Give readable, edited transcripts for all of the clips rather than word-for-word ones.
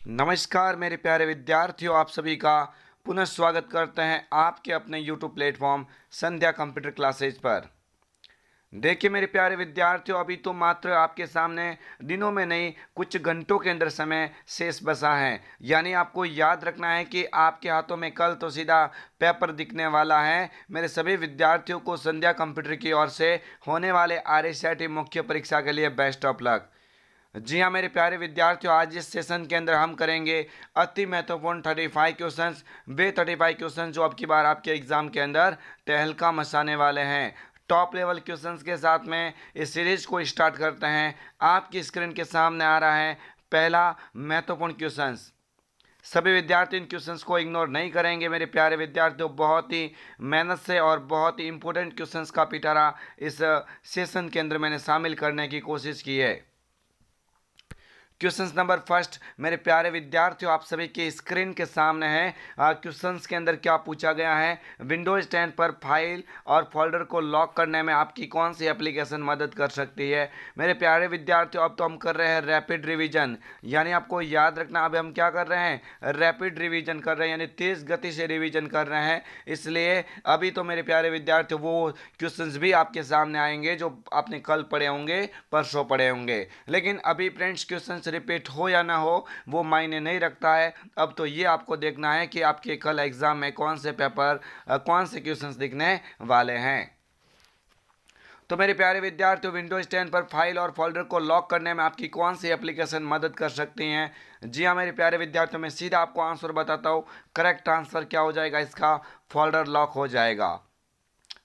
नमस्कार मेरे प्यारे विद्यार्थियों, आप सभी का पुनः स्वागत करते हैं आपके अपने YouTube प्लेटफॉर्म संध्या कंप्यूटर क्लासेज पर। देखिए मेरे प्यारे विद्यार्थियों, अभी तो मात्र आपके सामने दिनों में नहीं कुछ घंटों के अंदर समय शेष बचा है। यानी आपको याद रखना है कि आपके हाथों में कल तो सीधा पेपर दिखने वाला है। मेरे सभी विद्यार्थियों को संध्या कंप्यूटर की ओर से होने वाले RSIT मुख्य परीक्षा के लिए बेस्ट ऑफ लक। जी हाँ मेरे प्यारे विद्यार्थियों, आज इस सेशन के अंदर हम करेंगे अति महत्वपूर्ण 35 क्वेश्चंस। वे 35 क्वेश्चन जो अब की बार आपके एग्जाम के अंदर तहलका मचाने वाले हैं। टॉप लेवल क्वेश्चंस के साथ में इस सीरीज को स्टार्ट करते हैं। आपकी स्क्रीन के सामने आ रहा है पहला महत्वपूर्ण क्वेश्चंस। सभी विद्यार्थी इन क्वेश्चंस को इग्नोर नहीं करेंगे मेरे प्यारे विद्यार्थियों। बहुत ही मेहनत से और बहुत ही इंपॉर्टेंट क्वेश्चंस का पिटारा इस सेशन के अंदर मैंने शामिल करने की कोशिश की है। क्वेश्चंस नंबर फर्स्ट मेरे प्यारे विद्यार्थियों, आप सभी के स्क्रीन के सामने है। क्वेश्चंस के अंदर क्या पूछा गया है, विंडोज 10 पर फाइल और फोल्डर को लॉक करने में आपकी कौन सी एप्लीकेशन मदद कर सकती है। मेरे प्यारे विद्यार्थियों, अब तो हम कर रहे हैं रैपिड रिवीजन। यानी आपको याद रखना, अब हम क्या कर रहे हैं, रैपिड रिवीजन कर रहे हैं, यानी तेज गति से रिवीजन कर रहे हैं। इसलिए अभी तो मेरे प्यारे विद्यार्थियों वो क्वेश्चंस भी आपके सामने आएंगे जो आपने कल पढ़े होंगे, परसों पढ़े होंगे। लेकिन अभी फ्रेंड्स क्वेश्चन रिपीट हो या ना हो वो मायने नहीं रखता है। अब तो ये आपको देखना है कि आपके कल एग्जाम में कौन से पेपर कौन से क्वेश्चंस दिखने वाले हैं। तो मेरे प्यारे विद्यार्थियों, विंडोज 10 पर फाइल और फोल्डर को लॉक करने में आपकी कौन सी एप्लीकेशन मदद कर सकती हैं। जी हाँ मेरे प्यारे विद्यार्थियों, मैं सीधा आपको आंसर बताता हूँ। करेक्ट आंसर क्या हो जाएगा इसका, फोल्डर लॉक हो जाएगा।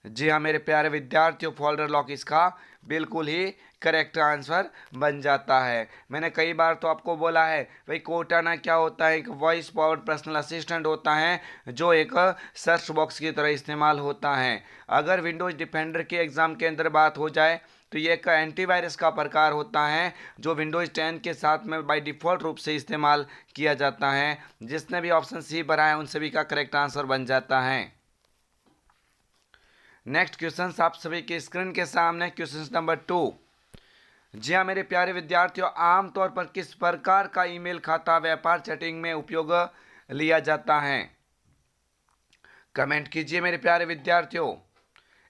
जी हाँ मेरे प्यारे विद्यार्थियों, फोल्डर लॉक इसका बिल्कुल ही करेक्ट आंसर बन जाता है। मैंने कई बार तो आपको बोला है भाई, कोर्टाना क्या होता है, एक वॉइस पावर्ड पर्सनल असिस्टेंट होता है जो एक सर्च बॉक्स की तरह इस्तेमाल होता है। अगर विंडोज डिफेंडर के एग्ज़ाम के अंदर बात हो जाए तो ये एक एंटीवायरस का प्रकार होता है जो विंडोज 10 के साथ में बाय डिफ़ॉल्ट रूप से इस्तेमाल किया जाता है। जिसने भी ऑप्शन सी भरा है उन सभी का करेक्ट आंसर बन जाता है। नेक्स्ट क्वेश्चन आप सभी के स्क्रीन के सामने, क्वेश्चन नंबर 2। जी हाँ मेरे प्यारे विद्यार्थियों, आमतौर पर किस प्रकार का ईमेल खाता व्यापार चैटिंग में उपयोग लिया जाता है। कमेंट कीजिए मेरे प्यारे विद्यार्थियों,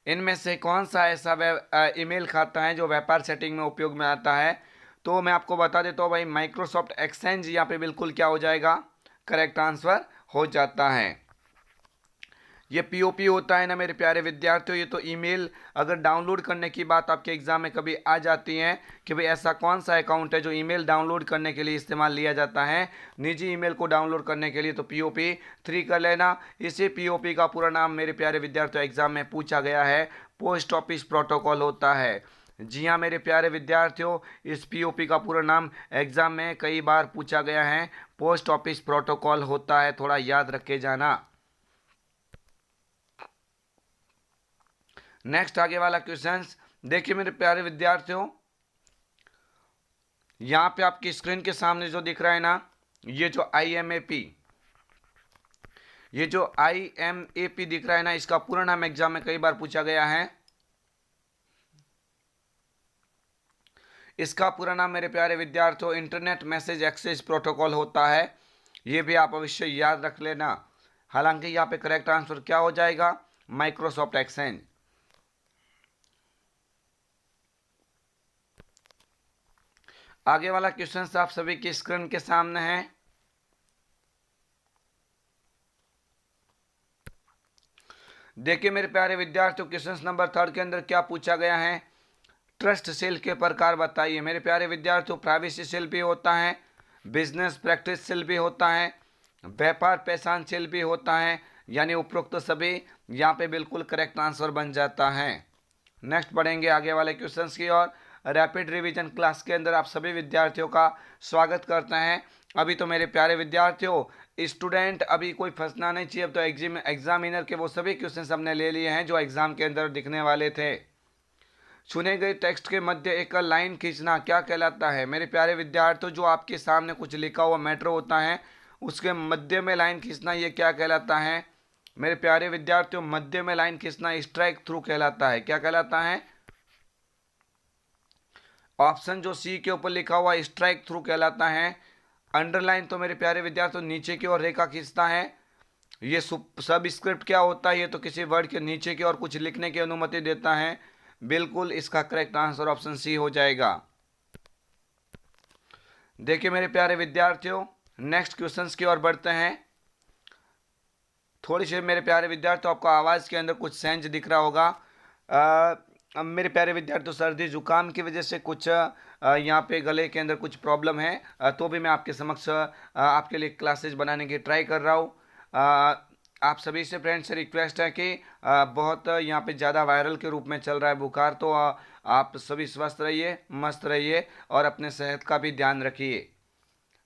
इनमें से कौन सा ऐसा ईमेल खाता है जो व्यापार सेटिंग में उपयोग में आता है। तो मैं आपको बता देता हूँ भाई, माइक्रोसॉफ्ट एक्सचेंज यहाँ पे बिल्कुल क्या हो जाएगा, करेक्ट आंसर हो जाता है। ये पीओपी होता है ना मेरे प्यारे विद्यार्थियों, ये तो ईमेल अगर डाउनलोड करने की बात आपके एग्जाम में कभी आ जाती है कि भाई ऐसा कौन सा अकाउंट है जो ईमेल डाउनलोड करने के लिए इस्तेमाल लिया जाता है, निजी ईमेल को डाउनलोड करने के लिए, तो पीओपी 3 कर लेना। इसी पीओपी का पूरा नाम मेरे प्यारे विद्यार्थियों एग्जाम में पूछा गया है, पोस्ट ऑफिस प्रोटोकॉल होता है। जी हाँ मेरे प्यारे विद्यार्थियों, इस पीओपी का पूरा नाम एग्जाम में कई बार पूछा गया है, पोस्ट ऑफिस प्रोटोकॉल होता है, थोड़ा याद रखे जाना। नेक्स्ट आगे वाला क्वेश्चन देखिए मेरे प्यारे विद्यार्थियों, यहां पे आपकी स्क्रीन के सामने जो दिख रहा है ना, ये जो IMAP दिख रहा है ना, इसका पूरा नाम एग्जाम में कई बार पूछा गया है। इसका पूरा नाम मेरे प्यारे विद्यार्थियों इंटरनेट मैसेज एक्सेस प्रोटोकॉल होता है। ये भी आप अवश्य याद रख लेना। हालांकि यहाँ पे करेक्ट आंसर क्या हो जाएगा, माइक्रोसॉफ्ट एक्सचेंज। आगे वाला क्वेश्चन आप सभी की स्क्रीन के सामने है। देखिए मेरे प्यारे विद्यार्थियों, क्वेश्चन नंबर 3 के अंदर क्या पूछा गया है, ट्रस्ट सेल के प्रकार बताइए। मेरे प्यारे विद्यार्थियों, प्राइवेसी सेल भी होता है, बिजनेस प्रैक्टिस सेल भी होता है, व्यापार पहचान सेल भी होता है, यानी उपरोक्त सभी यहाँ पे बिल्कुल करेक्ट आंसर बन जाता है। नेक्स्ट बढ़ेंगे आगे वाले क्वेश्चंस की ओर। रैपिड रिवीजन क्लास के अंदर आप सभी विद्यार्थियों का स्वागत करते हैं। अभी तो मेरे प्यारे विद्यार्थियों, स्टूडेंट अभी कोई फंसना नहीं चाहिए। अब तो एग्जामिनर के वो सभी क्वेश्चंस हमने ले लिए हैं जो एग्जाम के अंदर दिखने वाले थे। चुने गए टेक्स्ट के मध्य एक लाइन खींचना क्या कहलाता है। मेरे प्यारे विद्यार्थियों, जो आपके सामने कुछ लिखा हुआ मैटर होता है उसके मध्य में लाइन खींचना ये क्या कहलाता है। मेरे प्यारे विद्यार्थियों, मध्य में लाइन खींचना स्ट्राइक थ्रू कहलाता है। क्या कहलाता है, ऑप्शन जो सी के ऊपर लिखा हुआ स्ट्राइक थ्रू कहलाता है। अंडरलाइन तो मेरे प्यारे विद्यार्थियों नीचे की ओर रेखा खींचता है। ये सब स्क्रिप्ट क्या होता है, ये तो किसी वर्ड के नीचे की ओर कुछ लिखने की अनुमति देता है। बिल्कुल इसका करेक्ट आंसर ऑप्शन सी हो जाएगा। देखिए मेरे प्यारे विद्यार्थियों, नेक्स्ट क्वेश्चंस की ओर बढ़ते हैं। थोड़ी सी मेरे प्यारे विद्यार्थियों, आपको आवाज़ के अंदर कुछ सेंज दिख रहा होगा। अब मेरे प्यारे विद्यार्थियों, सर्दी जुकाम की वजह से कुछ यहाँ पे गले के अंदर कुछ प्रॉब्लम है, तो भी मैं आपके समक्ष आपके लिए क्लासेस बनाने की ट्राई कर रहा हूँ। आप सभी से फ्रेंड्स से रिक्वेस्ट है कि बहुत यहाँ पे ज़्यादा वायरल के रूप में चल रहा है बुखार, तो आप सभी स्वस्थ रहिए, मस्त रहिए और अपने सेहत का भी ध्यान रखिए।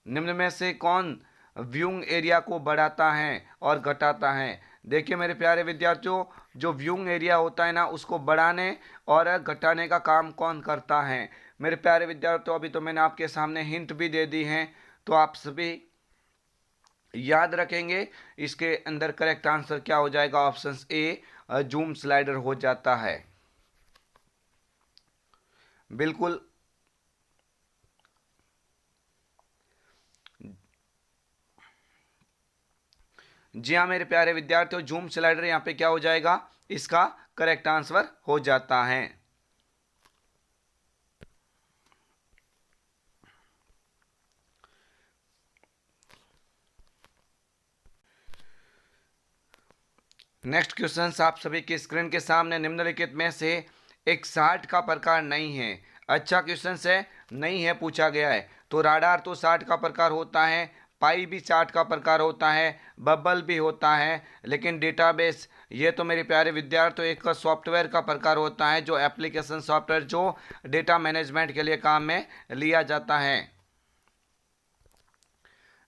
निम्न में से कौन व्यूइंग एरिया को बढ़ाता है और घटाता है? देखिए मेरे प्यारे विद्यार्थियों, जो व्यूइंग एरिया होता है ना, उसको बढ़ाने और घटाने का काम कौन करता है? मेरे प्यारे विद्यार्थियों, अभी तो मैंने आपके सामने हिंट भी दे दी हैं, तो आप सभी याद रखेंगे। इसके अंदर करेक्ट आंसर क्या हो जाएगा? ऑप्शन ए, जूम स्लाइडर हो जाता है। बिल्कुल जी हाँ मेरे प्यारे विद्यार्थियों, जूम स्लाइडर यहाँ पे क्या हो जाएगा? इसका करेक्ट आंसर हो जाता है। नेक्स्ट क्वेश्चन आप सभी की स्क्रीन के सामने, निम्नलिखित में से एक साठ का प्रकार नहीं है। अच्छा क्वेश्चन है, नहीं है पूछा गया है, तो राडार तो 60 का प्रकार होता है, पाई भी 60 का प्रकार होता है, बबल भी होता है, लेकिन डेटाबेस ये तो मेरे प्यारे विद्यार्थियों एक सॉफ्टवेयर का प्रकार होता है, जो एप्लीकेशन सॉफ्टवेयर जो डेटा मैनेजमेंट के लिए काम में लिया जाता है।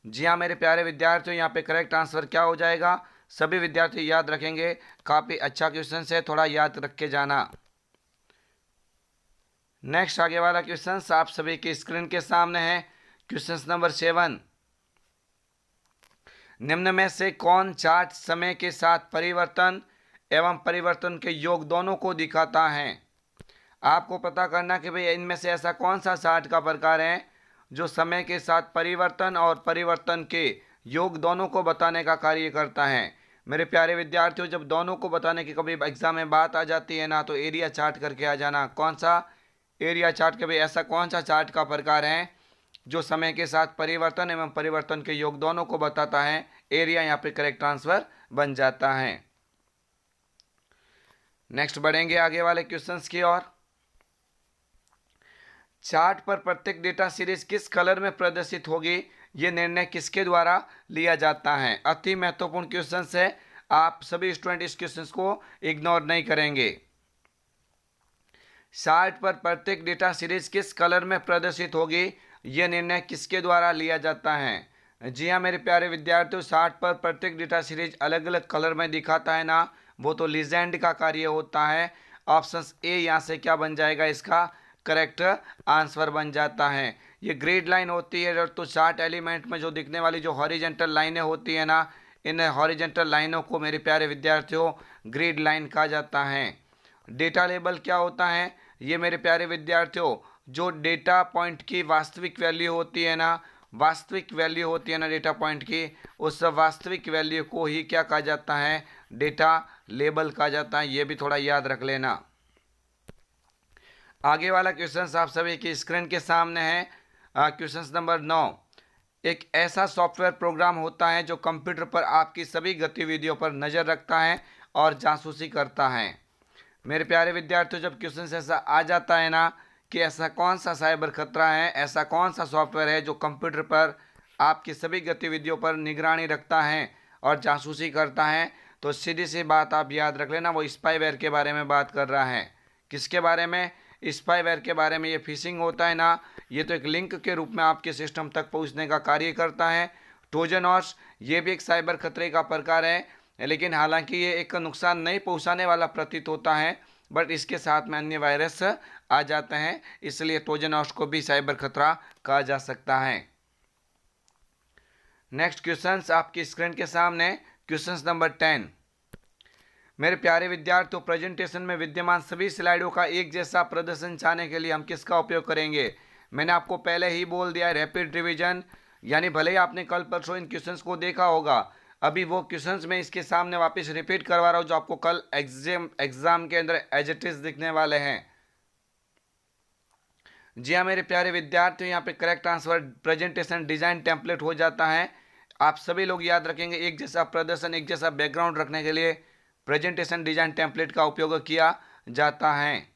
जी हाँ मेरे प्यारे विद्यार्थियों, यहाँ पे करेक्ट आंसर क्या हो जाएगा? सभी विद्यार्थी याद रखेंगे, काफ़ी अच्छा क्वेश्चन है, थोड़ा याद रख के जाना। नेक्स्ट आगे वाला क्वेश्चन आप सभी की स्क्रीन के सामने है। क्वेश्चन नंबर 7, निम्न में से कौन चार्ट समय के साथ परिवर्तन एवं परिवर्तन के योग दोनों को दिखाता है? आपको पता करना कि भाई इनमें से ऐसा कौन सा चार्ट का प्रकार है जो समय के साथ परिवर्तन और परिवर्तन के योग दोनों को बताने का कार्य करता है। मेरे प्यारे विद्यार्थियों, जब दोनों को बताने की कभी एग्जाम में बात आ जाती है ना, तो एरिया चार्ट करके आ जाना। कौन सा एरिया चार्ट के भाई ऐसा कौन सा चार्ट का प्रकार है जो समय के साथ परिवर्तन एवं परिवर्तन के योग दोनों को बताता है? एरिया यहाँ पे करेक्ट आंसर बन जाता है। नेक्स्ट बढ़ेंगे आगे वाले क्वेश्चंस की ओर। चार्ट पर प्रत्येक डेटा सीरीज किस कलर में प्रदर्शित होगी, ये निर्णय किसके द्वारा लिया जाता है? अति महत्वपूर्ण क्वेश्चन है, आप सभी स्टूडेंट इस क्वेश्चन को इग्नोर नहीं करेंगे। चार्ट पर प्रत्येक डेटा सीरीज किस कलर में प्रदर्शित होगी, यह निर्णय किसके द्वारा लिया जाता है? जी हाँ मेरे प्यारे विद्यार्थियों, चार्ट पर प्रत्येक डेटा सीरीज अलग अलग कलर में दिखाता है ना, वो तो लीजेंड का कार्य होता है। ऑप्शन ए यहाँ से क्या बन जाएगा? इसका करेक्ट आंसर बन जाता है। ये ग्रिड लाइन होती है, तो चार्ट एलिमेंट में जो दिखने वाली जो हॉरिजेंटल लाइनें होती है ना, इन हॉरिजेंटल लाइनों को मेरे प्यारे विद्यार्थियों ग्रिड लाइन कहा जाता है। डेटा लेबल क्या होता है? ये मेरे प्यारे विद्यार्थियों जो डेटा पॉइंट की वास्तविक वैल्यू होती है ना, वास्तविक वैल्यू होती है ना डेटा पॉइंट की, उस वास्तविक वैल्यू को ही क्या कहा जाता है? डेटा लेबल कहा जाता है। ये भी थोड़ा याद रख लेना। आगे वाला क्वेश्चन आप सभी की स्क्रीन के सामने है। क्वेश्चन नंबर 9, एक ऐसा सॉफ्टवेयर प्रोग्राम होता है जो कंप्यूटर पर आपकी सभी गतिविधियों पर नज़र रखता है और जासूसी करता है। मेरे प्यारे विद्यार्थियों, जब क्वेश्चन ऐसा आ जाता है ना कि ऐसा कौन सा साइबर खतरा है, ऐसा कौन सा सॉफ्टवेयर है जो कंप्यूटर पर आपकी सभी गतिविधियों पर निगरानी रखता है और जासूसी करता है, तो सीधी सी बात आप याद रख लेना, वो स्पाईवेयर के बारे में बात कर रहा है। किसके बारे में? स्पाईवेयर के बारे में। ये फिशिंग होता है ना, ये तो एक लिंक के रूप में आपके सिस्टम तक पहुंचने का कार्य करता है। ट्रोजन हॉर्स ये भी एक साइबर खतरे का प्रकार है, लेकिन हालांकि ये एक नुकसान नहीं पहुंचाने वाला प्रतीत होता है, बट इसके साथ में अन्य वायरस आ जाते हैं, इसलिए ट्रोजन हॉर्स को भी साइबर खतरा कहा जा सकता है। नेक्स्ट क्वेश्चन आपकी स्क्रीन के सामने, क्वेश्चन नंबर 10, मेरे प्यारे विद्यार्थियों, प्रेजेंटेशन में विद्यमान सभी स्लाइडों का एक जैसा प्रदर्शन चाहने के लिए हम किसका उपयोग करेंगे? मैंने आपको पहले ही बोल दिया, रैपिड रिवीजन यानी भले ही आपने कल परसों इन क्वेश्चंस को देखा होगा, अभी वो क्वेश्चंस मैं इसके सामने वापस रिपीट करवा रहा हूँ जो आपको कल एग्जाम के अंदर एज इट इज दिखने वाले हैं। जी हाँ मेरे प्यारे विद्यार्थियों, यहाँ पे correct answer presentation design template हो जाता है। आप सभी लोग याद रखेंगे, एक जैसा प्रदर्शन, एक जैसा बैकग्राउंड रखने के लिए प्रेजेंटेशन डिजाइन टेम्पलेट का उपयोग किया जाता है।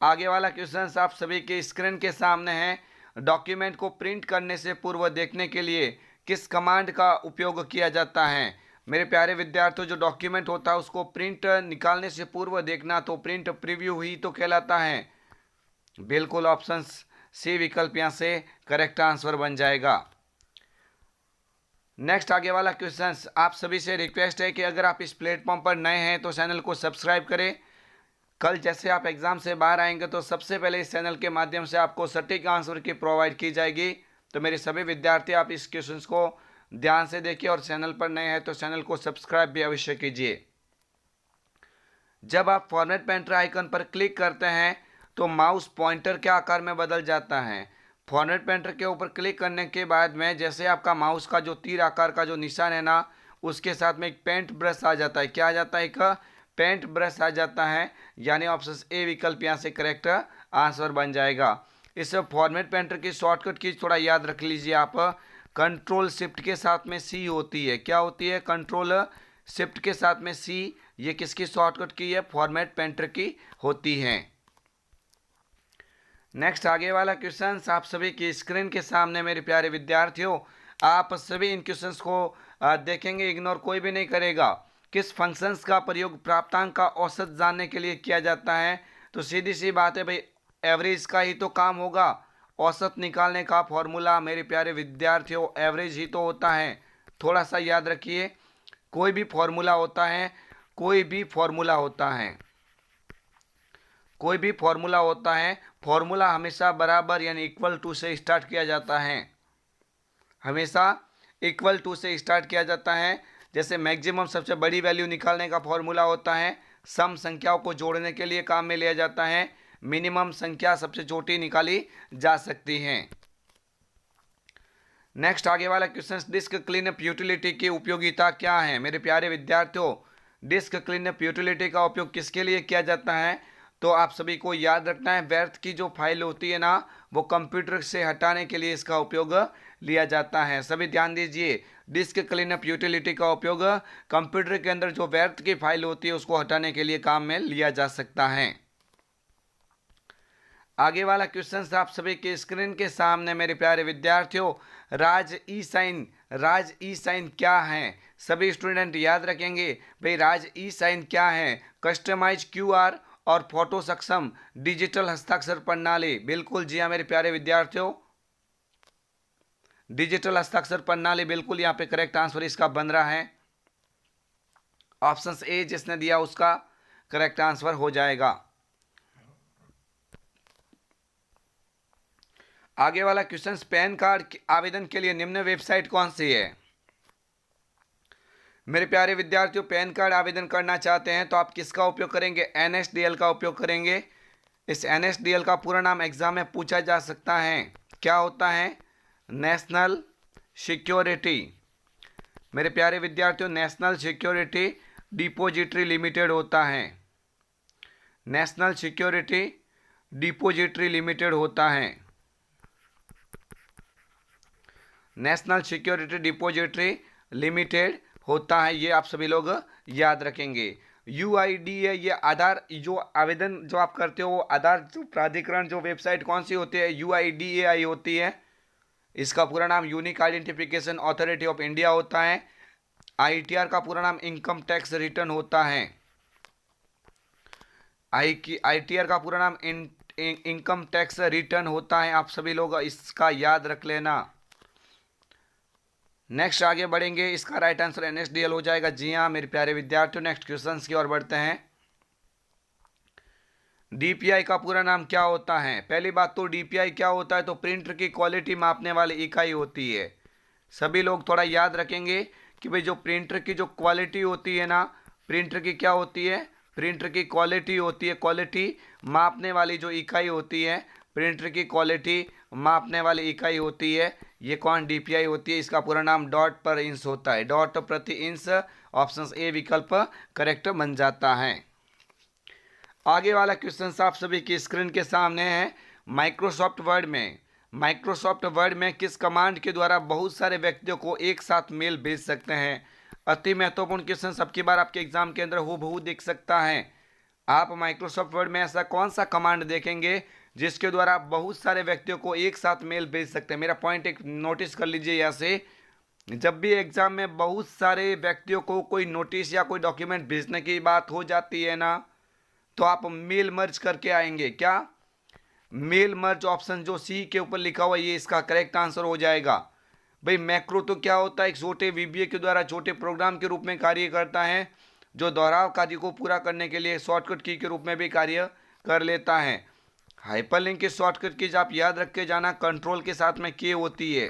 आगे वाला क्वेश्चन आप सभी के स्क्रीन के सामने है। डॉक्यूमेंट को प्रिंट करने से पूर्व देखने के लिए किस कमांड का उपयोग किया जाता है? मेरे प्यारे विद्यार्थियों, जो डॉक्यूमेंट होता है उसको प्रिंट निकालने से पूर्व देखना तो प्रिंट प्रीव्यू ही तो कहलाता है। बिल्कुल ऑप्शन सी विकल्प यहाँ से करेक्ट आंसर बन जाएगा। नेक्स्ट आगे वाला क्वेश्चन आप सभी से रिक्वेस्ट है कि अगर आप इस प्लेटफॉर्म पर नए हैं तो चैनल को सब्सक्राइब करें। कल जैसे आप एग्जाम से बाहर आएंगे तो सबसे पहले इस चैनल के माध्यम से आपको सटीक आंसर की प्रोवाइड की जाएगी। तो मेरे सभी विद्यार्थी आप इस क्वेश्चन को ध्यान से देखिए और चैनल पर नए हैं तो चैनल को सब्सक्राइब भी अवश्य कीजिए। जब आप फॉर्मेट पेंटर आइकन पर क्लिक करते हैं तो माउस पॉइंटर के आकार में बदल जाता है। फॉर्मेट पेंटर के ऊपर क्लिक करने के बाद में जैसे आपका माउस का जो तीर आकार का जो निशान है ना, उसके साथ में एक पेंट ब्रश आ जाता है। क्या आ जाता है? एक पेंट ब्रश आ जाता है, यानी ऑप्शन ए विकल्प यहाँ से करेक्ट आंसर बन जाएगा। इस फॉर्मेट पेंटर की शॉर्टकट की थोड़ा याद रख लीजिए आप, कंट्रोल शिफ्ट के साथ में सी होती है। क्या होती है? कंट्रोल शिफ्ट के साथ में सी। ये किसकी शॉर्टकट की है? फॉर्मेट पेंटर की होती है। नेक्स्ट आगे वाला क्वेश्चन आप सभी की स्क्रीन के सामने मेरे प्यारे विद्यार्थियों, आप सभी इन क्वेश्चंस को देखेंगे, इग्नोर कोई भी नहीं करेगा। किस फंक्शंस का प्रयोग प्राप्तांक का औसत जानने के लिए किया जाता है? तो सीधी सी बात है भाई, एवरेज का ही तो काम होगा। औसत निकालने का फॉर्मूला मेरे प्यारे विद्यार्थियों एवरेज ही तो होता है। थोड़ा सा याद रखिए, कोई भी फॉर्मूला होता है, कोई भी फॉर्मूला होता है, कोई भी फॉर्मूला होता है, फॉर्मूला हमेशा बराबर यानी इक्वल टू से स्टार्ट किया जाता है। हमेशा इक्वल टू से स्टार्ट किया जाता है। जैसे मैक्सिमम सबसे बड़ी वैल्यू निकालने का फॉर्मूला होता है, सम संख्याओं को जोड़ने के लिए काम में लिया जाता है। मिनिमम संख्या सबसे छोटी निकाली जा सकती है। नेक्स्ट आगे वाला क्वेश्चन, डिस्क क्लीनअप यूटिलिटी की उपयोगिता क्या है? मेरे प्यारे विद्यार्थियों, डिस्क क्लीनअप यूटिलिटी का उपयोग किसके लिए किया जाता है? तो आप सभी को याद रखना है, व्यर्थ की जो फाइल होती है ना, वो कंप्यूटर से हटाने के लिए इसका उपयोग लिया जाता है। सभी ध्यान दीजिए, डिस्क क्लीनअप यूटिलिटी का उपयोग कंप्यूटर के अंदर जो व्यर्थ की फाइल होती है उसको हटाने के लिए काम में लिया जा सकता है। आगे वाला क्वेश्चन आप सभी के स्क्रीन के सामने मेरे प्यारे विद्यार्थियों, राज ई साइन क्या है? सभी स्टूडेंट याद रखेंगे भाई, राज ई साइन क्या है? कस्टमाइज क्यूआर और फोटो सक्षम डिजिटल हस्ताक्षर प्रणाली। बिल्कुल जी हाँ मेरे प्यारे विद्यार्थियों, डिजिटल हस्ताक्षर प्रणाली बिल्कुल यहाँ पे करेक्ट आंसर इसका बन रहा है। ऑप्शन ए जिसने दिया उसका करेक्ट आंसर हो जाएगा। आगे वाला क्वेश्चन, पैन कार्ड आवेदन के लिए निम्न वेबसाइट कौन सी है? मेरे प्यारे विद्यार्थियों, पैन कार्ड आवेदन करना चाहते हैं तो आप किसका उपयोग करेंगे? एनएसडीएल का उपयोग करेंगे। इस एनएसडीएल का पूरा नाम एग्जाम में पूछा जा सकता है। क्या होता है? National security. मेरे प्यारे विद्यार्थियों, नेशनल सिक्योरिटी डिपॉजिटरी लिमिटेड होता है। नेशनल सिक्योरिटी डिपॉजिटरी लिमिटेड होता है। नेशनल सिक्योरिटी डिपॉजिटरी लिमिटेड होता है, ये आप सभी लोग याद रखेंगे। UIDAI, ये आधार जो आवेदन जो आप करते हो, वो आधार जो प्राधिकरण जो वेबसाइट कौन सी होती है? UIDAI होती है। इसका पूरा नाम unique identification authority of India होता है। ITR का पूरा नाम इनकम टैक्स रिटर्न होता है। ITR का पूरा नाम इनकम टैक्स रिटर्न होता है। आप सभी लोग इसका याद रख लेना। नेक्स्ट आगे बढ़ेंगे, इसका राइट आंसर एनएसडीएल हो जाएगा। जी हाँ मेरे प्यारे विद्यार्थियों, नेक्स्ट क्वेश्चंस की ओर बढ़ते हैं। डीपीआई का पूरा नाम क्या होता है? पहली बात तो डीपीआई क्या होता है? तो प्रिंटर की क्वालिटी मापने वाली इकाई होती है। सभी लोग थोड़ा याद रखेंगे कि भाई जो प्रिंटर की जो क्वालिटी होती है ना, प्रिंटर की क्या होती है? प्रिंटर की क्वालिटी होती है। क्वालिटी मापने वाली जो इकाई होती है, प्रिंटर की क्वालिटी मापने वाली इकाई होती है। ये कौन डीपीआई होती है, इसका पूरा नाम डॉट पर इंच होता है, डॉट प्रति इंच। ऑप्शन ए विकल्प करेक्ट बन जाता है। आगे वाला क्वेश्चन आप सभी की स्क्रीन के सामने है। माइक्रोसॉफ्ट वर्ड में किस कमांड के द्वारा बहुत सारे व्यक्तियों को एक साथ मेल भेज सकते हैं? अति महत्वपूर्ण क्वेश्चन, सबकी बार आपके एग्जाम के अंदर हूबहू दिख सकता है। आप माइक्रोसॉफ्ट वर्ड में ऐसा कौन सा कमांड देखेंगे जिसके द्वारा आप बहुत सारे व्यक्तियों को एक साथ मेल भेज सकते हैं? मेरा पॉइंट एक नोटिस कर लीजिए यहाँ से। जब भी एग्जाम में बहुत सारे व्यक्तियों को कोई नोटिस या कोई डॉक्यूमेंट भेजने की बात हो जाती है ना, तो आप मेल मर्ज करके आएंगे। क्या? मेल मर्ज, ऑप्शन जो सी के ऊपर लिखा हुआ ये इसका करेक्ट आंसर हो जाएगा। भाई मैक्रो तो क्या होता है? एक छोटे वीबीए के द्वारा छोटे प्रोग्राम के रूप में कार्य करता है, जो दोहराव कार्य को पूरा करने के लिए शॉर्टकट की के रूप में भी कार्य कर लेता है। हाइपरलिंक की शॉर्टकट की आप याद रख के जाना, कंट्रोल के साथ में के होती है,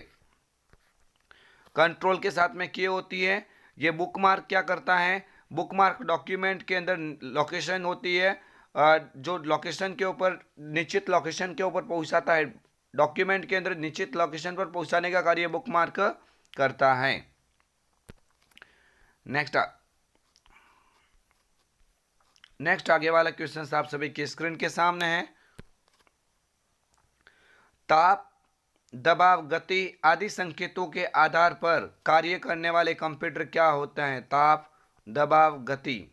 कंट्रोल के साथ में के होती है। ये बुकमार्क क्या करता है? बुकमार्क डॉक्यूमेंट के अंदर लोकेशन होती है, जो लोकेशन के ऊपर, निश्चित लोकेशन के ऊपर पहुंचाता है। डॉक्यूमेंट के अंदर निश्चित लोकेशन पर पहुंचाने का कार्य बुकमार्क करता है। नेक्स्ट आगे वाला क्वेश्चन आप सभी की स्क्रीन के सामने है। ताप, दबाव, गति आदि संकेतों के आधार पर कार्य करने वाले कंप्यूटर क्या होते हैं? ताप, दबाव, गति।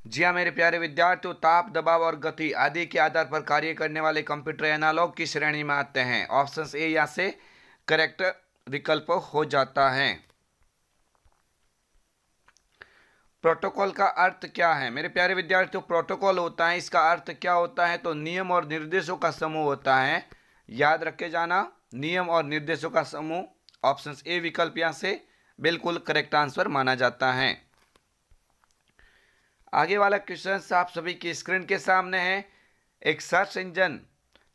जी हाँ मेरे प्यारे विद्यार्थियों, ताप, दबाव और गति आदि के आधार पर कार्य करने वाले कंप्यूटर एनालॉग की श्रेणी में आते हैं। ऑप्शन ए यहाँ से करेक्ट विकल्प हो जाता है। प्रोटोकॉल का अर्थ क्या है? मेरे प्यारे विद्यार्थियों, प्रोटोकॉल होता है, इसका अर्थ क्या होता है? तो नियम और निर्देशों का समूह होता है। याद रख के जाना, नियम और निर्देशों का समूह। ऑप्शन ए विकल्प यहाँ से बिल्कुल करेक्ट आंसर माना जाता है। आगे वाला क्वेश्चन आप सभी की स्क्रीन के सामने है। एक सर्च इंजन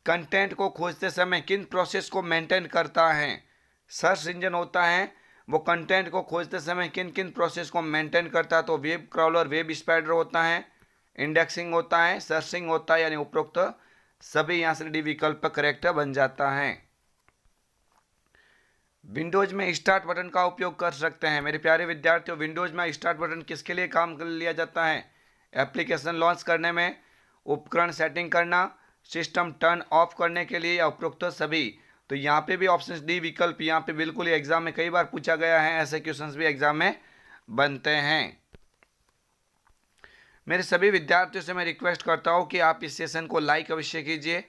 कंटेंट को खोजते समय किन प्रोसेस को मेंटेन करता है? सर्च इंजन होता है, वो कंटेंट को खोजते समय किन किन प्रोसेस को मेंटेन करता है? तो वेब क्रॉलर, वेब स्पाइडर होता है, इंडेक्सिंग होता है, सर्चिंग होता है, यानी उपरोक्त सभी यहाँ से डी विकल्प करेक्ट बन जाता है। विंडोज में स्टार्ट बटन का उपयोग कर सकते हैं। मेरे प्यारे विद्यार्थियों, विंडोज में स्टार्ट बटन किसके लिए काम कर लिया जाता है? एप्लीकेशन लॉन्च करने में, उपकरण सेटिंग करना, सिस्टम टर्न ऑफ करने के लिए, या उपरोक्त सभी। तो यहाँ पे भी ऑप्शन डी विकल्प यहाँ पे बिल्कुल एग्जाम में कई बार पूछा गया है, ऐसे क्वेश्चंस भी एग्जाम में बनते हैं। मेरे सभी विद्यार्थियों से मैं रिक्वेस्ट करता हूँ कि आप इस सेशन को लाइक अवश्य कीजिए।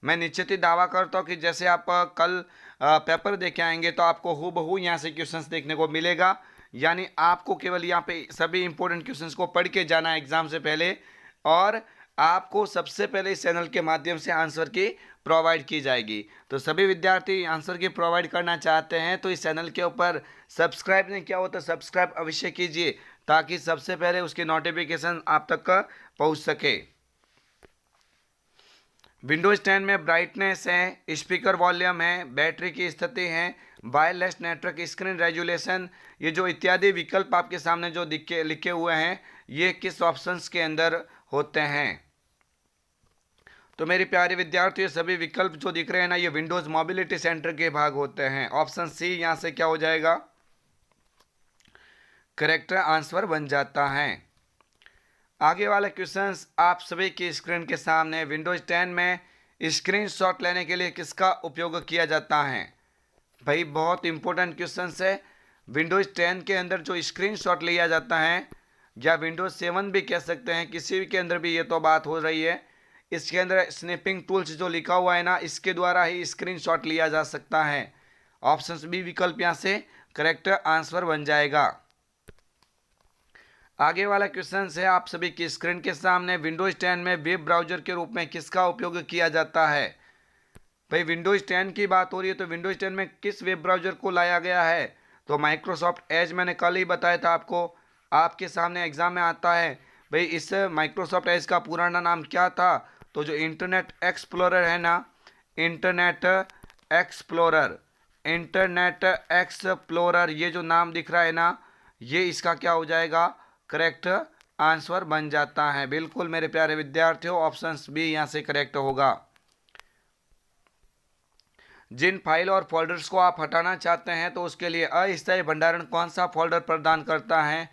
मैं निश्चित ही दावा करता हूँ कि जैसे आप कल पेपर देखे आएंगे तो आपको हूबहू यहाँ से क्वेश्चंस देखने को मिलेगा, यानी आपको केवल यहाँ पे सभी इंपॉर्टेंट क्वेश्चंस को पढ़ के जाना है एग्जाम से पहले, और आपको सबसे पहले इस चैनल के माध्यम से आंसर की प्रोवाइड की जाएगी। तो सभी विद्यार्थी आंसर की प्रोवाइड करना चाहते हैं तो इस चैनल के ऊपर सब्सक्राइब नहीं किया हो तो सब्सक्राइब अवश्य कीजिए, ताकि सबसे पहले उसकी नोटिफिकेशन आप तक पहुंच सके। विंडोज 10 में ब्राइटनेस है, स्पीकर वॉल्यूम है, बैटरी की स्थिति है, वायरलेस नेटवर्क, स्क्रीन रेजुलेशन, ये जो इत्यादि विकल्प आपके सामने जो लिखे हुए हैं, ये किस ऑप्शंस के अंदर होते हैं? तो मेरे प्यारे विद्यार्थियों, सभी विकल्प जो दिख रहे हैं ना, ये विंडोज मोबिलिटी सेंटर के भाग होते हैं। ऑप्शन सी यहाँ से क्या हो जाएगा? करेक्ट आंसर बन जाता है। आगे वाला क्वेश्चन आप सभी की स्क्रीन के सामने, विंडोज 10 में स्क्रीनशॉट लेने के लिए किसका उपयोग किया जाता है? भाई बहुत इंपॉर्टेंट क्वेश्चन है। विंडोज 10 के अंदर जो स्क्रीनशॉट लिया जाता है, या विंडोज 7 भी कह सकते हैं, किसी भी के अंदर भी ये तो बात हो रही है, इसके अंदर स्नैपिंग टूल्स जो लिखा हुआ है ना, इसके द्वारा ही स्क्रीनशॉट लिया जा सकता है। ऑप्शन बी विकल्प यहाँ से करेक्ट आंसर बन जाएगा। आगे वाला क्वेश्चन है आप सभी की स्क्रीन के सामने, विंडोज 10 में वेब ब्राउजर के रूप में किसका उपयोग किया जाता है? भाई विंडोज 10 की बात हो रही है तो विंडोज 10 में किस वेब ब्राउजर को लाया गया है? तो माइक्रोसॉफ्ट एज, मैंने कल ही बताया था आपको, आपके सामने एग्जाम में आता है। भाई इस माइक्रोसॉफ्ट एज का पुराना नाम क्या था? तो जो इंटरनेट एक्सप्लोरर है ना, इंटरनेट एक्सप्लोरर, ये जो नाम दिख रहा है ना, ये इसका क्या हो जाएगा? करेक्ट आंसर बन जाता है। बिल्कुल मेरे प्यारे विद्यार्थियों, ऑप्शन बी यहाँ से करेक्ट होगा। जिन फाइल और फोल्डर्स को आप हटाना चाहते हैं तो उसके लिए अस्थायी भंडारण कौन सा फोल्डर प्रदान करता है।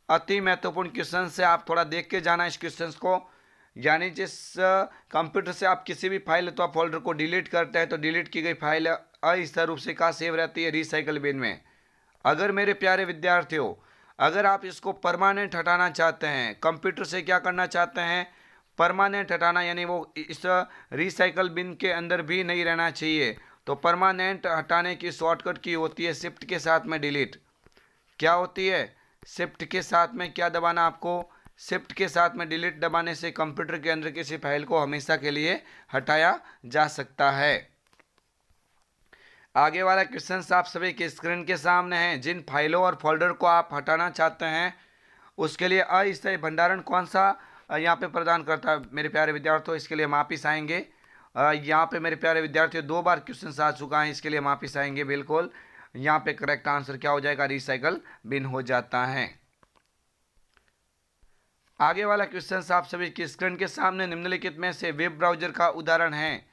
अति महत्वपूर्ण क्वेश्चन से आप थोड़ा देख के जाना इस क्वेश्चन को। यानी जिस कंप्यूटर से आप किसी भी फाइल अथवा फोल्डर को डिलीट करते हैं तो डिलीट की गई फाइल अस्थायी रूप से कहाँ सेव रहती है, रिसाइकल बिन में। अगर मेरे प्यारे विद्यार्थियों, अगर आप इसको परमानेंट हटाना चाहते हैं, कंप्यूटर से क्या करना चाहते हैं, परमानेंट हटाना, यानी वो इस रिसाइकल बिन के अंदर भी नहीं रहना चाहिए, तो परमानेंट हटाने की शॉर्टकट की होती है शिफ्ट के साथ में डिलीट। क्या होती है, शिफ्ट के साथ में क्या दबाना आपको, शिफ्ट के साथ में डिलीट दबाने से कंप्यूटर के अंदर किसी फाइल को हमेशा के लिए हटाया जा सकता है। आगे वाला क्वेश्चन आप सभी के स्क्रीन के सामने है। जिन फाइलों और फोल्डर को आप हटाना चाहते हैं उसके लिए अस्थायी भंडारण कौन सा यहाँ पे प्रदान करता है मेरे प्यारे विद्यार्थियों। इसके लिए हम वापिस आएंगे। यहाँ पे मेरे प्यारे विद्यार्थियों 2 बार क्वेश्चन आ चुका है, इसके लिए हम वापिस आएंगे। बिल्कुल यहाँ पे करेक्ट आंसर क्या हो जाएगा, रिसाइकल बिन हो जाता है। आगे वाला क्वेश्चन आप सभी की स्क्रीन के सामने निम्नलिखित में से वेब ब्राउजर का उदाहरण है।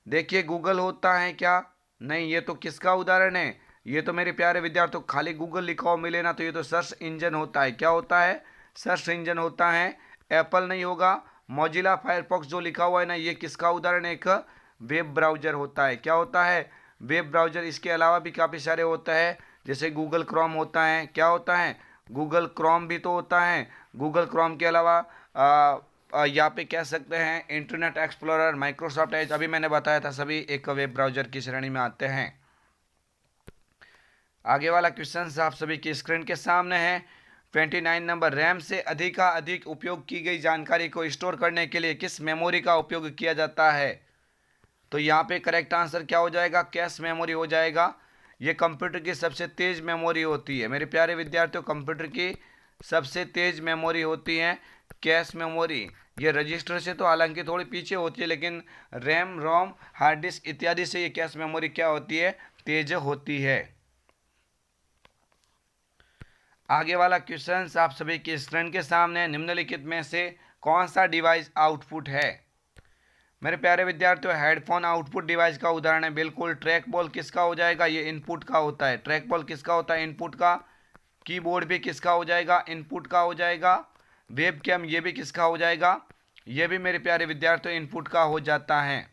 देखिए गूगल होता है क्या, नहीं, ये तो किसका उदाहरण है, ये तो मेरे प्यारे विद्यार्थियों खाली गूगल लिखा हुआ मिले ना तो ये तो सर्च इंजन होता है। क्या होता है, सर्च इंजन होता है। एप्पल नहीं होगा। मोजिला फायरफॉक्स जो लिखा हुआ है ना, ये किसका उदाहरण है, एक वेब ब्राउजर होता है। क्या होता है, वेब ब्राउजर। इसके अलावा भी काफ़ी सारे होता है, जैसे गूगल क्रोम होता है। क्या होता है, गूगल क्रोम भी तो होता है। गूगल क्रोम के अलावा यहाँ पे कह सकते हैं इंटरनेट एक्सप्लोरर, माइक्रोसॉफ्ट एज, अभी मैंने बताया था, सभी एक वेब ब्राउजर की श्रेणी में आते हैं। आगे वाला क्वेश्चन आप सभी की स्क्रीन के सामने है। 29 नंबर, रैम से अधिक उपयोग की गई जानकारी को स्टोर करने के लिए किस मेमोरी का उपयोग किया जाता है। तो यहाँ पे करेक्ट आंसर क्या हो जाएगा, कैश मेमोरी हो जाएगा। ये कंप्यूटर की सबसे तेज मेमोरी होती है मेरे प्यारे विद्यार्थियों, कंप्यूटर की सबसे तेज मेमोरी होती है कैश मेमोरी। ये रजिस्टर से तो हालांकि थोड़ी पीछे होती है, लेकिन रैम, रोम, हार्ड डिस्क इत्यादि से ये कैश मेमोरी क्या होती है, तेज होती है। आगे वाला क्वेश्चन आप सभी की स्क्रीन के सामने, निम्नलिखित में से कौन सा डिवाइस आउटपुट है। मेरे प्यारे विद्यार्थियों, हेडफोन आउटपुट डिवाइस का उदाहरण है। बिल्कुल। ट्रैक बॉल किसका हो जाएगा, ये इनपुट का होता है। ट्रैक बॉल किसका होता है, इनपुट का। कीबोर्ड भी किसका हो जाएगा, इनपुट का हो जाएगा। वेब कैम ये भी किसका हो जाएगा, ये भी मेरे प्यारे विद्यार्थियों इनपुट का हो जाता है।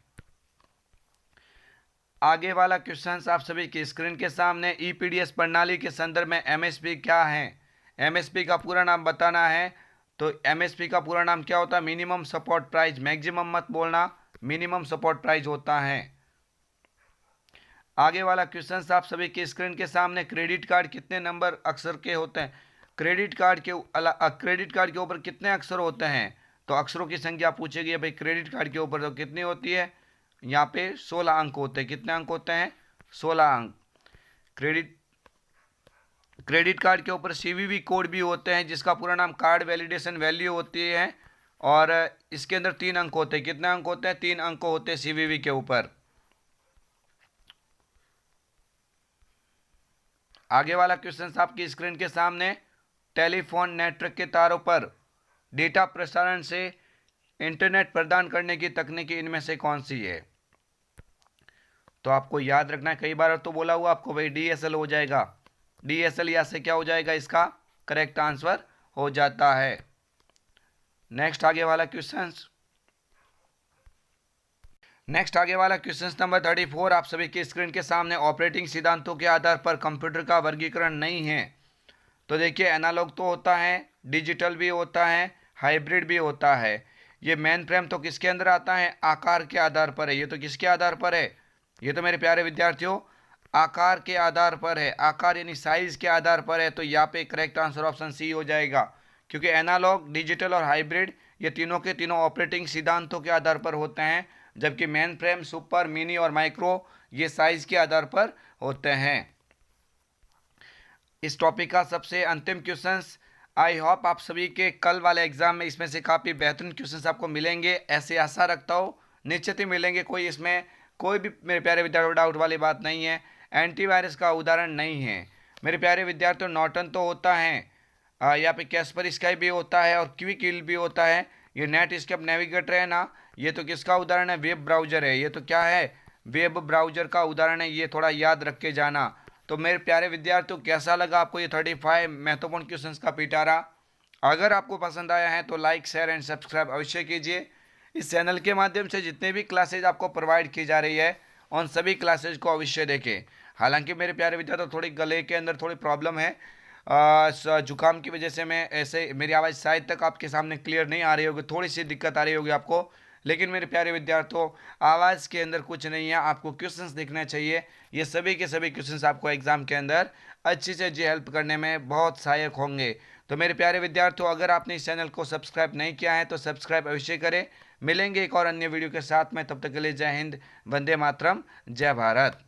आगे वाला क्वेश्चन आप सभी की स्क्रीन के सामने, ईपीडीएस प्रणाली के संदर्भ में एमएसपी क्या है। एमएसपी का पूरा नाम बताना है। तो एमएसपी का पूरा नाम क्या होता है, मिनिमम सपोर्ट प्राइस। मैक्सिमम मत बोलना, मिनिमम सपोर्ट प्राइस होता है। आगे वाला क्वेश्चन आप सभी की स्क्रीन के सामने, क्रेडिट कार्ड कितने नंबर अक्षर के होते हैं। क्रेडिट कार्ड के ऊपर कितने अक्षर होते हैं, तो अक्षरों की संख्या पूछेगी भाई। क्रेडिट कार्ड के ऊपर तो कितनी होती है, यहाँ पे 16 अंक होते हैं। कितने अंक होते हैं, 16 अंक। क्रेडिट कार्ड के ऊपर सीवीवी कोड भी होते हैं, जिसका पूरा नाम कार्ड वैलिडेशन वैल्यू होती है, और इसके अंदर 3 अंक होते हैं। कितने अंक होते हैं, 3 अंक होते हैं सीवीवी के ऊपर। आगे वाला क्वेश्चन आपकी स्क्रीन के सामने, टेलीफोन नेटवर्क के तारों पर डेटा प्रसारण से इंटरनेट प्रदान करने की तकनीकी इनमें से कौन सी है। तो आपको याद रखना है, कई बार तो बोला हुआ आपको भाई डीएसएल हो जाएगा। डीएसएल या से क्या हो जाएगा, इसका करेक्ट आंसर हो जाता है। नेक्स्ट आगे वाला क्वेश्चन नंबर 34 आप सभी की स्क्रीन के सामने, ऑपरेटिंग सिद्धांतों के आधार पर कंप्यूटर का वर्गीकरण नहीं है। तो देखिए एनालॉग तो होता है, डिजिटल भी होता है, हाइब्रिड भी होता है। ये मेन फ्रेम तो किसके अंदर आता है, आकार के आधार पर है। ये तो किसके आधार पर है, ये तो मेरे प्यारे विद्यार्थियों आकार के आधार पर है। आकार यानी साइज के आधार पर है। तो यहाँ पे करेक्ट आंसर ऑप्शन सी हो जाएगा, क्योंकि एनालॉग, डिजिटल और हाइब्रिड ये तीनों के तीनों ऑपरेटिंग सिद्धांतों के आधार पर होते हैं, जबकि मेन फ्रेम, सुपर, मिनी और माइक्रो ये साइज के आधार पर होते हैं। इस टॉपिक का सबसे अंतिम क्वेश्चंस, आई होप आप सभी के कल वाले एग्जाम में इसमें से काफ़ी बेहतरीन क्वेश्चंस आपको मिलेंगे, ऐसे आशा रखता हूँ। निश्चित ही मिलेंगे, कोई इसमें कोई भी मेरे प्यारे विद्यार्थियों डाउट वाली बात नहीं है। एंटीवायरस का उदाहरण नहीं है मेरे प्यारे विद्यार्थियों। नॉर्टन तो होता है, यहाँ पे कैस्पर स्काई भी होता है, और क्विक हिल भी होता है। ये नेट स्केप नेविगेटर है ना, ये तो किसका उदाहरण है, वेब ब्राउजर है। ये तो क्या है, वेब ब्राउज़र का उदाहरण है, ये थोड़ा याद रख के जाना। तो मेरे प्यारे विद्यार्थियों, कैसा लगा आपको ये 35 महत्वपूर्ण क्वेश्चंस का पिटारा? अगर आपको पसंद आया है तो लाइक, शेयर एंड सब्सक्राइब अवश्य कीजिए। इस चैनल के माध्यम से जितने भी क्लासेज आपको प्रोवाइड की जा रही है, उन सभी क्लासेज को अवश्य देखें। हालांकि मेरे प्यारे विद्यार्थियों, थोड़ी गले के अंदर थोड़ी प्रॉब्लम है, जुकाम की वजह से मैं ऐसे, मेरी आवाज़ शायद तक आपके सामने क्लियर नहीं आ रही होगी, थोड़ी सी दिक्कत आ रही होगी आपको। लेकिन मेरे प्यारे विद्यार्थियों, आवाज़ के अंदर कुछ नहीं है, आपको क्वेश्चंस देखने चाहिए। ये सभी के सभी क्वेश्चंस आपको एग्जाम के अंदर अच्छी से अच्छी हेल्प करने में बहुत सहायक होंगे। तो मेरे प्यारे विद्यार्थियों, अगर आपने इस चैनल को सब्सक्राइब नहीं किया है तो सब्सक्राइब अवश्य करें। मिलेंगे एक और अन्य वीडियो के साथ में, तब तक के लिए जय हिंद, वंदे मातरम, जय भारत।